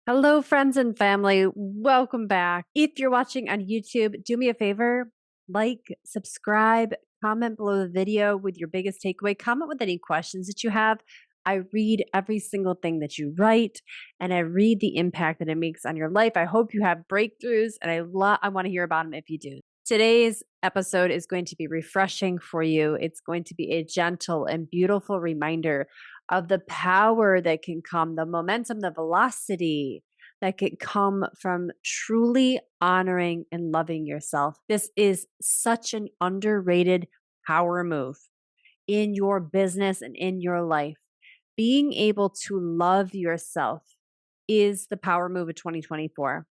Hello, friends and family. Welcome back. If you're watching on YouTube, do me a favor, like, subscribe, comment below the video with your biggest takeaway, comment with any questions that you have. I read every single thing that you write and I read the impact that it makes on your life. I hope you have breakthroughs and I want to hear about them if you do. Today's episode is going to be refreshing for you. It's going to be a gentle and beautiful reminder of the power that can come, the momentum, the velocity that can come from truly honoring and loving yourself. This is such an underrated power move in your business and in your life. Being able to love yourself is the power move of 2024.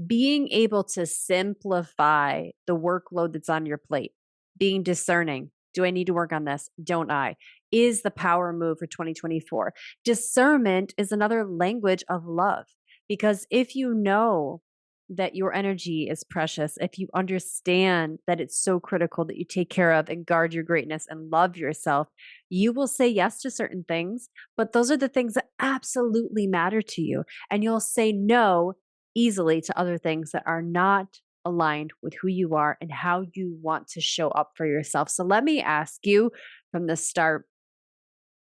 Being able to simplify the workload that's on your plate, being discerning. Do I need to work on this? Don't I? Is the power move for 2024. Discernment is another language of love because if you know that your energy is precious, if you understand that it's so critical that you take care of and guard your greatness and love yourself, you will say yes to certain things, but those are the things that absolutely matter to you. And you'll say no easily to other things that are not aligned with who you are and how you want to show up for yourself. So let me ask you from the start,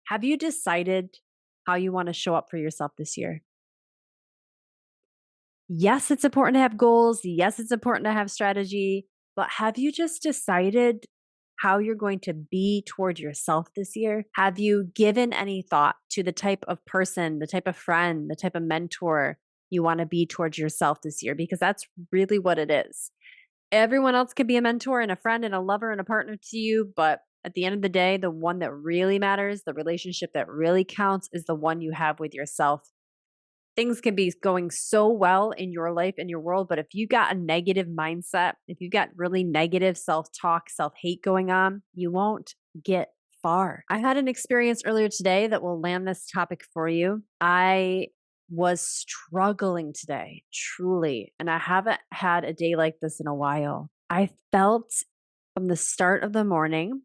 have you decided how you want to show up for yourself this year? Yes, it's important to have goals. Yes, it's important to have strategy, but have you just decided how you're going to be toward yourself this year? Have you given any thought to the type of person, the type of friend, the type of mentor you want to be towards yourself this year? Because that's really what it is. Everyone else can be a mentor and a friend and a lover and a partner to you, but at the end of the day, the one that really matters, the relationship that really counts is the one you have with yourself. Things can be going so well in your life and your world, but if you got a negative mindset, if you've got really negative self-talk, self-hate going on, you won't get far. I had an experience earlier today that will land this topic for you. I was struggling today, truly, and I haven't had a day like this in a while. I felt from the start of the morning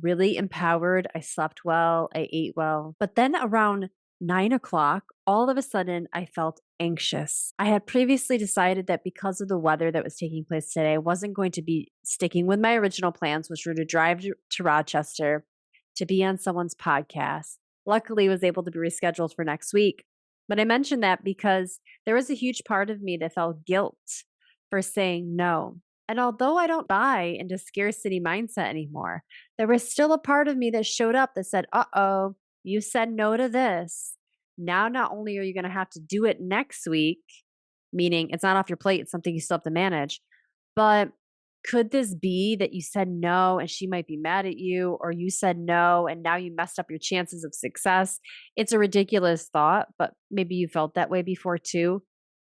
really empowered. I slept well, I ate well. But then around 9 o'clock, all of a sudden, I felt anxious. I had previously decided that because of the weather that was taking place today, I wasn't going to be sticking with my original plans, which were to drive to Rochester to be on someone's podcast. Luckily, I was able to be rescheduled for next week. But I mentioned that because there was a huge part of me that felt guilt for saying no. And although I don't buy into scarcity mindset anymore, there was still a part of me that showed up that said, uh-oh, you said no to this. Now, not only are you going to have to do it next week, meaning it's not off your plate, it's something you still have to manage, but could this be that you said no and she might be mad at you, or you said no and now you messed up your chances of success? It's a ridiculous thought, but maybe you felt that way before too,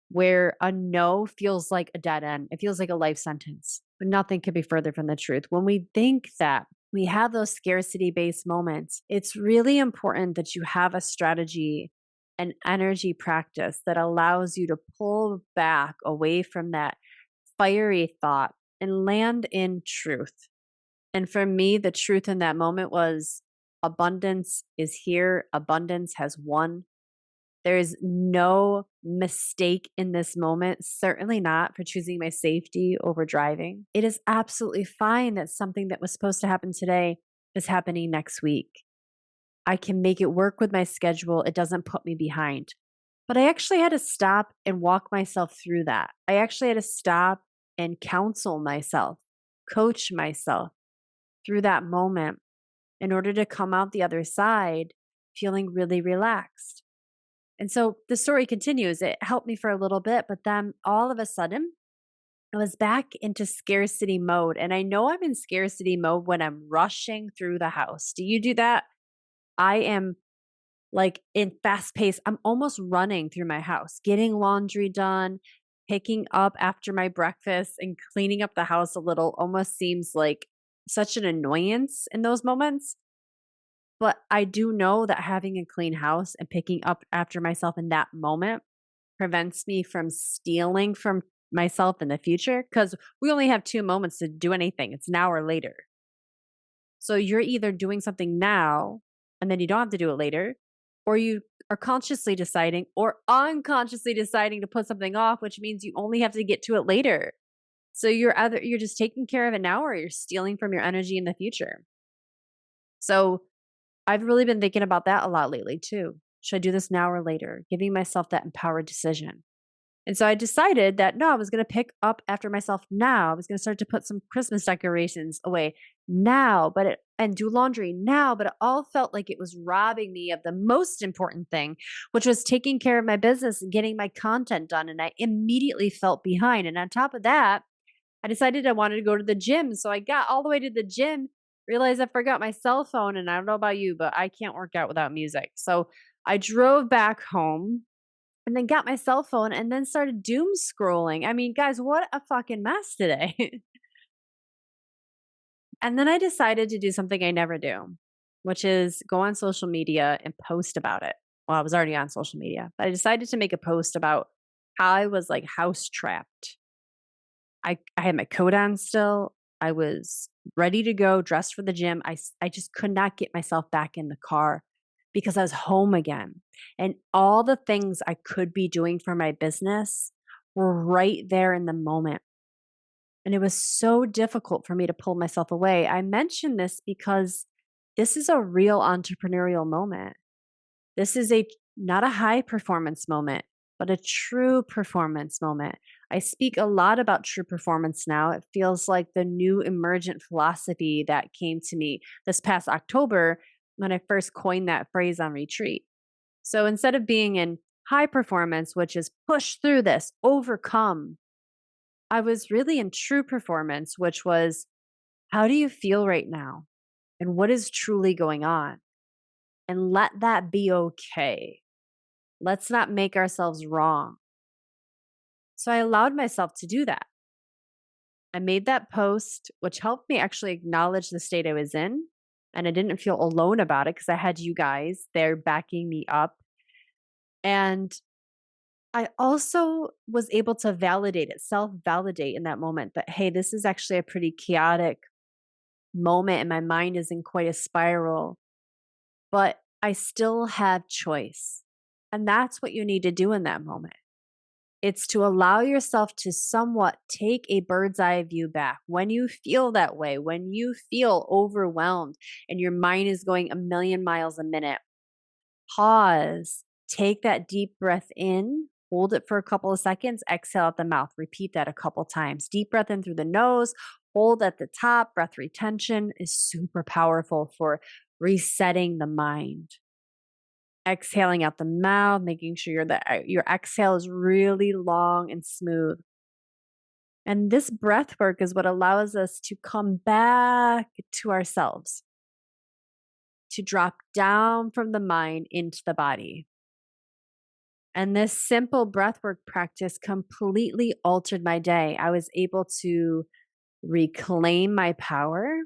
where a no feels like a dead end. It feels like a life sentence, but nothing could be further from the truth. When we think that we have those scarcity based moments, it's really important that you have a strategy and energy practice that allows you to pull back away from that fiery thought and land in truth. And for me, the truth in that moment was abundance is here, abundance has won. There is no mistake in this moment, certainly not for choosing my safety over driving. It is absolutely fine that something that was supposed to happen today is happening next week. I can make it work with my schedule. It doesn't put me behind. But I actually had to stop and walk myself through that. I actually had to stop and counsel myself, coach myself through that moment in order to come out the other side feeling really relaxed. And so the story continues. It helped me for a little bit, but then all of a sudden, I was back into scarcity mode. And I know I'm in scarcity mode when I'm rushing through the house. Do you do that? I am like in fast pace. I'm almost running through my house, getting laundry done, picking up after my breakfast, and cleaning up the house a little almost seems like such an annoyance in those moments. But I do know that having a clean house and picking up after myself in that moment prevents me from stealing from myself in the future because we only have 2 moments to do anything. It's now or later. So you're either doing something now and then you don't have to do it later, or you are consciously deciding or unconsciously deciding to put something off, which means you only have to get to it later. So you're just taking care of it now or you're stealing from your energy in the future. So I've really been thinking about that a lot lately too. Should I do this now or later? Giving myself that empowered decision. And so I decided that no, I was going to pick up after myself now. I was going to start to put some Christmas decorations away now, and do laundry now, but it all felt like it was robbing me of the most important thing, which was taking care of my business and getting my content done. And I immediately felt behind. And on top of that, I decided I wanted to go to the gym. So I got all the way to the gym, realized I forgot my cell phone. And I don't know about you, but I can't work out without music. So I drove back home and then got my cell phone and then started doom scrolling. I mean, guys, what a fucking mess today. And then I decided to do something I never do, which is go on social media and post about it. Well, I was already on social media, but I decided to make a post about how I was like house trapped. I had my coat on still. I was ready to go, dressed for the gym. I just could not get myself back in the car because I was home again. And all the things I could be doing for my business were right there in the moment. And it was so difficult for me to pull myself away. I mention this because this is a real entrepreneurial moment. This is not a high performance moment, but a true performance moment. I speak a lot about true performance now. It feels like the new emergent philosophy that came to me this past October when I first coined that phrase on retreat. So instead of being in high performance, which is push through this, overcome, I was really in true performance, which was how do you feel right now? And what is truly going on? And let that be okay. Let's not make ourselves wrong. So I allowed myself to do that. I made that post, which helped me actually acknowledge the state I was in. And I didn't feel alone about it because I had you guys there backing me up. And I also was able to validate it, self validate in that moment that, hey, this is actually a pretty chaotic moment and my mind is in quite a spiral, but I still have choice. And that's what you need to do in that moment. It's to allow yourself to somewhat take a bird's eye view back. When you feel that way, when you feel overwhelmed and your mind is going a million miles a minute, pause, take that deep breath in, hold it for a couple of seconds, exhale out the mouth. Repeat that a couple times. Deep breath in through the nose, hold at the top. Breath retention is super powerful for resetting the mind. Exhaling out the mouth, making sure that your exhale is really long and smooth. And this breath work is what allows us to come back to ourselves, to drop down from the mind into the body. And this simple breathwork practice completely altered my day. I was able to reclaim my power.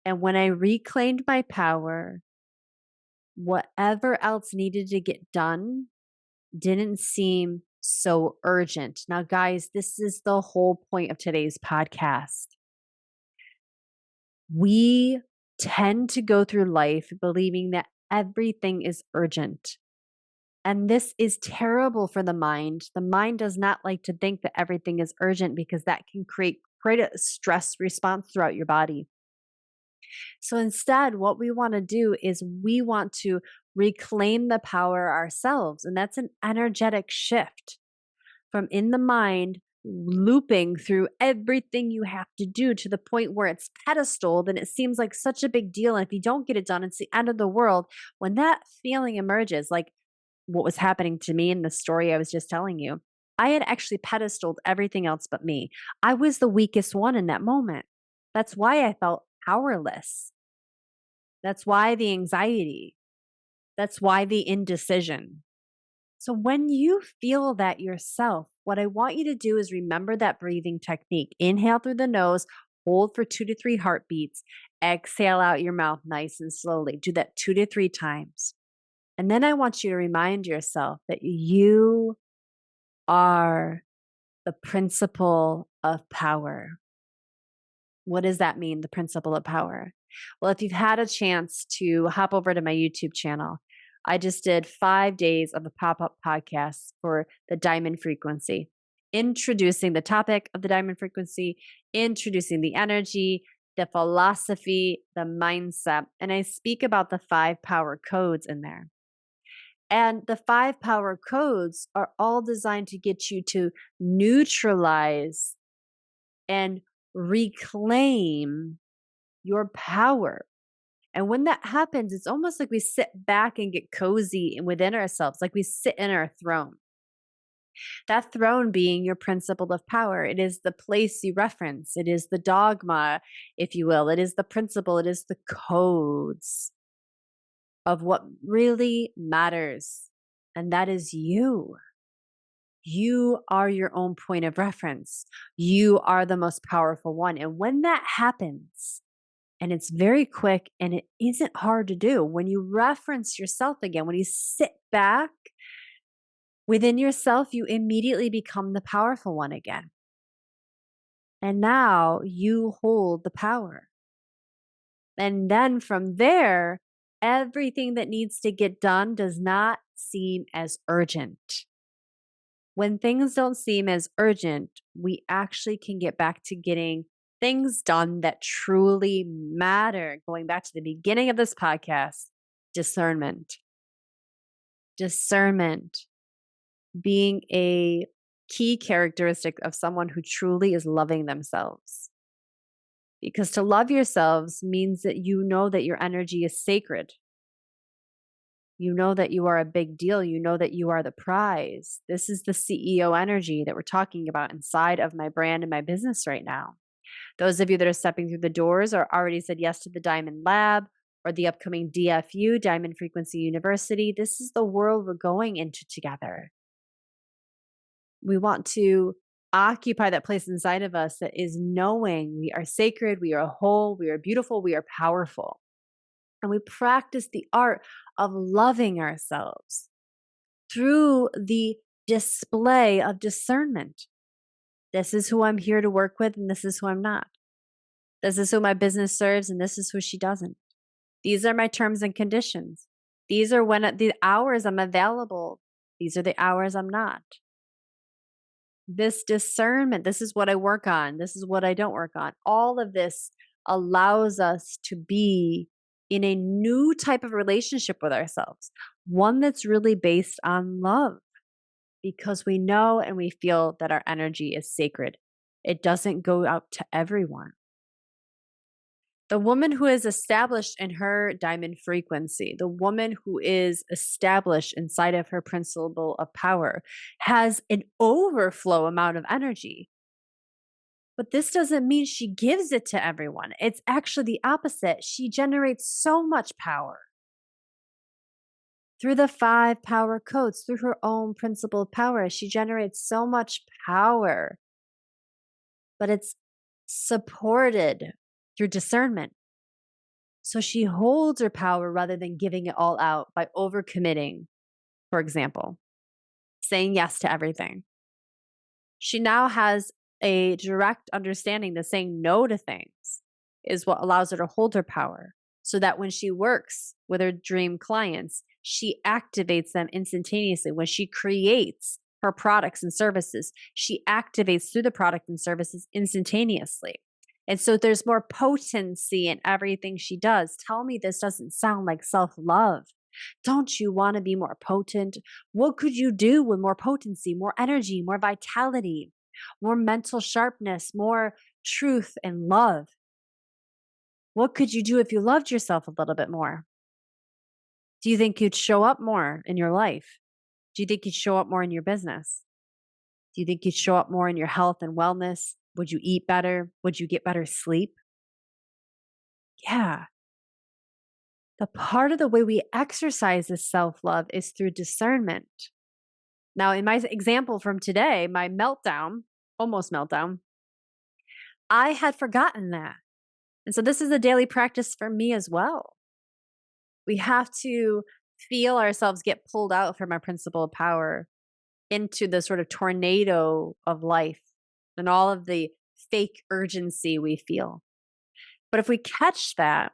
And when I reclaimed my power, whatever else needed to get done didn't seem so urgent. Now, guys, this is the whole point of today's podcast. We tend to go through life believing that everything is urgent. And this is terrible for the mind. The mind does not like to think that everything is urgent because that can create quite a stress response throughout your body. So instead, what we want to do is we want to reclaim the power ourselves. And that's an energetic shift from in the mind, looping through everything you have to do to the point where it's pedestaled and it seems like such a big deal. And if you don't get it done, it's the end of the world. When that feeling emerges, like what was happening to me in the story I was just telling you, I had actually pedestaled everything else but me. I was the weakest one in that moment. That's why I felt powerless. That's why the anxiety. That's why the indecision. So when you feel that yourself, what I want you to do is remember that breathing technique. Inhale through the nose, hold for 2 to 3 heartbeats, exhale out your mouth nice and slowly. Do that 2 to 3 times. And then I want you to remind yourself that you are the principle of power. What does that mean, the principle of power? Well, if you've had a chance to hop over to my YouTube channel, I just did 5 days of a pop up podcast for the diamond frequency, introducing the topic of the diamond frequency, introducing the energy, the philosophy, the mindset. And I speak about the 5 power codes in there. And the 5 power codes are all designed to get you to neutralize and reclaim your power. And when that happens, it's almost like we sit back and get cozy within ourselves, like we sit in our throne. That throne being your principle of power. It is the place you reference, it is the dogma, if you will, it is the principle, it is the codes of what really matters. And that is you. You are your own point of reference. You are the most powerful one. And when that happens, and it's very quick and it isn't hard to do, when you reference yourself again, when you sit back within yourself, you immediately become the powerful one again. And now you hold the power. And then from there, everything that needs to get done does not seem as urgent. When things don't seem as urgent, we actually can get back to getting things done that truly matter. Going back to the beginning of this podcast, discernment. Discernment being a key characteristic of someone who truly is loving themselves. Because to love yourselves means that you know that your energy is sacred. You know that you are a big deal. You know that you are the prize. This is the CEO energy that we're talking about inside of my brand and my business right now. Those of you that are stepping through the doors or already said yes to the Diamond Lab or the upcoming DFU, Diamond Frequency University, this is the world we're going into together. We want to occupy that place inside of us that is knowing we are sacred, we are whole, we are beautiful, we are powerful. And we practice the art of loving ourselves through the display of discernment. This is who I'm here to work with, and this is who I'm not. This is who my business serves, and this is who she doesn't. These are my terms and conditions. These are when the hours I'm available. These are the hours I'm not. This discernment, this is what I work on. This is what I don't work on. All of this allows us to be in a new type of relationship with ourselves, one that's really based on love, because we know and we feel that our energy is sacred. It doesn't go out to everyone. The woman who is established in her diamond frequency, the woman who is established inside of her principle of power, has an overflow amount of energy. But this doesn't mean she gives it to everyone. It's actually the opposite. She generates so much power through the 5 power codes, through her own principle of power. She generates so much power, but it's supported through discernment. So she holds her power rather than giving it all out by overcommitting, for example, saying yes to everything. She now has a direct understanding that saying no to things is what allows her to hold her power, so that when she works with her dream clients, she activates them instantaneously. When she creates her products and services, she activates through the product and services instantaneously. And so there's more potency in everything she does. Tell me this doesn't sound like self-love. Don't you want to be more potent? What could you do with more potency, more energy, more vitality, more mental sharpness, more truth and love? What could you do if you loved yourself a little bit more? Do you think you'd show up more in your life? Do you think you'd show up more in your business? Do you think you'd show up more in your health and wellness? Would you eat better? Would you get better sleep? Yeah. The part of the way we exercise this self-love is through discernment. Now, in my example from today, my meltdown, almost meltdown, I had forgotten that. And so this is a daily practice for me as well. We have to feel ourselves get pulled out from our principle of power into the sort of tornado of life and all of the fake urgency we feel. But if we catch that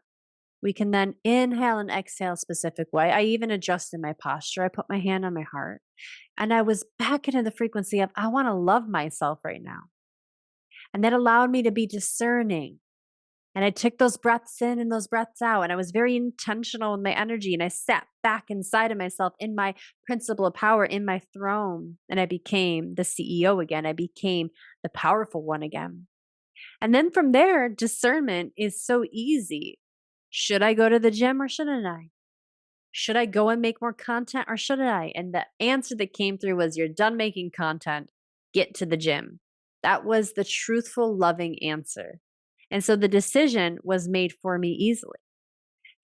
We can then inhale and exhale a specific way. I even adjusted my posture. I put my hand on my heart and I was back into the frequency of, I want to love myself right now. And that allowed me to be discerning. And I took those breaths in and those breaths out. And I was very intentional with my energy. And I sat back inside of myself in my principle of power, in my throne. And I became the CEO again. I became the powerful one again. And then from there, discernment is so easy. Should I go to the gym or shouldn't I? Should I go and make more content or shouldn't I? And the answer that came through was, you're done making content, get to the gym. That was the truthful, loving answer. And so the decision was made for me easily.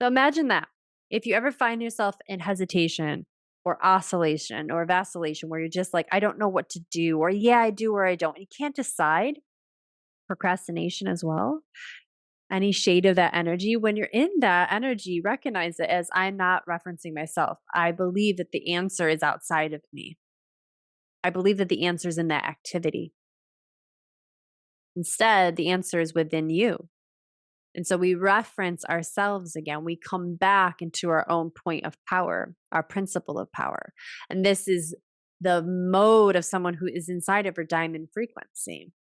So imagine that. If you ever find yourself in hesitation or oscillation or vacillation where you're just like, I don't know what to do, or yeah, I do or I don't, and you can't decide, procrastination as well, any shade of that energy, when you're in that energy, recognize it as, I'm not referencing myself. I believe that the answer is outside of me. I believe that the answer is in that activity. Instead, the answer is within you. And so we reference ourselves again. We come back into our own point of power, our principle of power. And this is the mode of someone who is inside of her diamond frequency.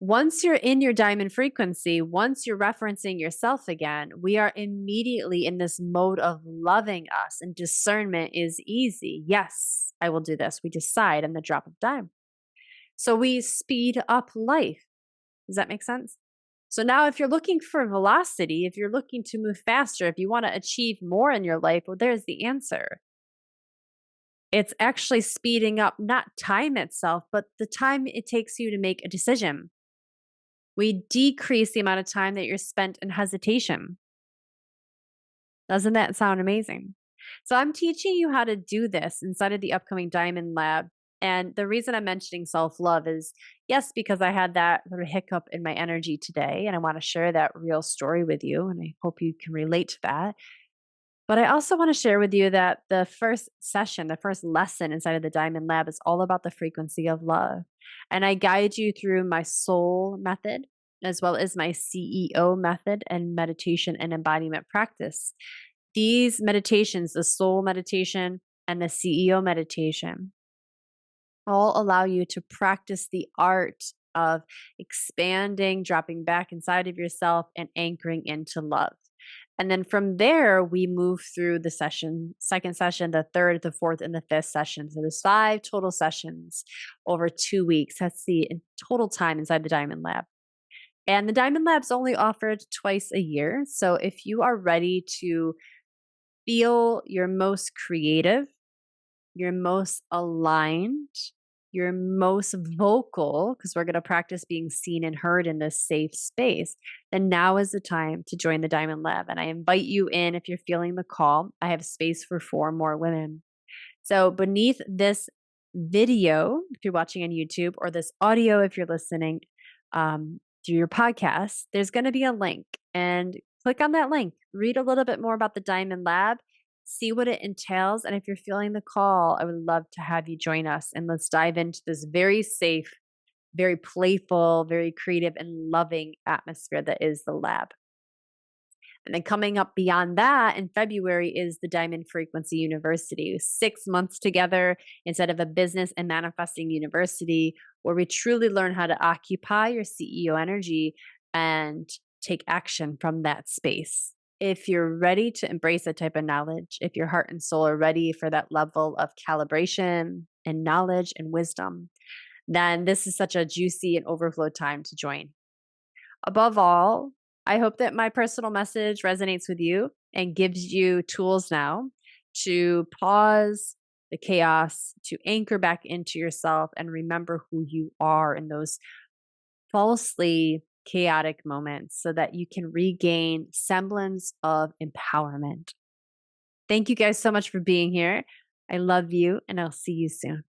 Once you're in your diamond frequency, once you're referencing yourself again, we are immediately in this mode of loving us, and discernment is easy. Yes, I will do this. We decide on the drop of dime. So we speed up life. Does that make sense? So now if you're looking for velocity, if you're looking to move faster, if you want to achieve more in your life, well, there's the answer. It's actually speeding up not time itself, but the time it takes you to make a decision. We decrease the amount of time that you're spent in hesitation. Doesn't that sound amazing? So I'm teaching you how to do this inside of the upcoming Diamond Lab. And the reason I'm mentioning self-love is, yes, because I had that sort of hiccup in my energy today, and I want to share that real story with you, and I hope you can relate to that. But I also want to share with you that the first session, the first lesson inside of the Diamond Lab is all about the frequency of love. And I guide you through my soul method, as well as my CEO method and meditation and embodiment practice. These meditations, the soul meditation and the CEO meditation, all allow you to practice the art of expanding, dropping back inside of yourself, and anchoring into love. And then from there, we move through the second session, the third, the fourth, and the fifth session. So there's 5 total sessions over 2 weeks. That's the total time inside the Diamond Lab. And the Diamond Lab's only offered twice a year. So if you are ready to feel your most creative, your most aligned, your most vocal, because we're going to practice being seen and heard in this safe space, then now is the time to join the Diamond Lab. And I invite you in if you're feeling the call. I have space for 4 more women. So beneath this video, if you're watching on YouTube, or this audio, if you're listening through your podcast, there's going to be a link, and click on that link. Read a little bit more about the Diamond Lab. See what it entails. And if you're feeling the call, I would love to have you join us. And let's dive into this very safe, very playful, very creative, and loving atmosphere that is the lab. And then coming up beyond that in February is the Diamond Frequency University, 6 months together instead of a business and manifesting university, where we truly learn how to occupy your CEO energy and take action from that space. If you're ready to embrace that type of knowledge, if your heart and soul are ready for that level of calibration and knowledge and wisdom, then this is such a juicy and overflow time to join. Above all, I hope that my personal message resonates with you and gives you tools now to pause the chaos, to anchor back into yourself and remember who you are in those falsely chaotic moments, so that you can regain semblance of empowerment. Thank you guys so much for being here. I love you, and I'll see you soon.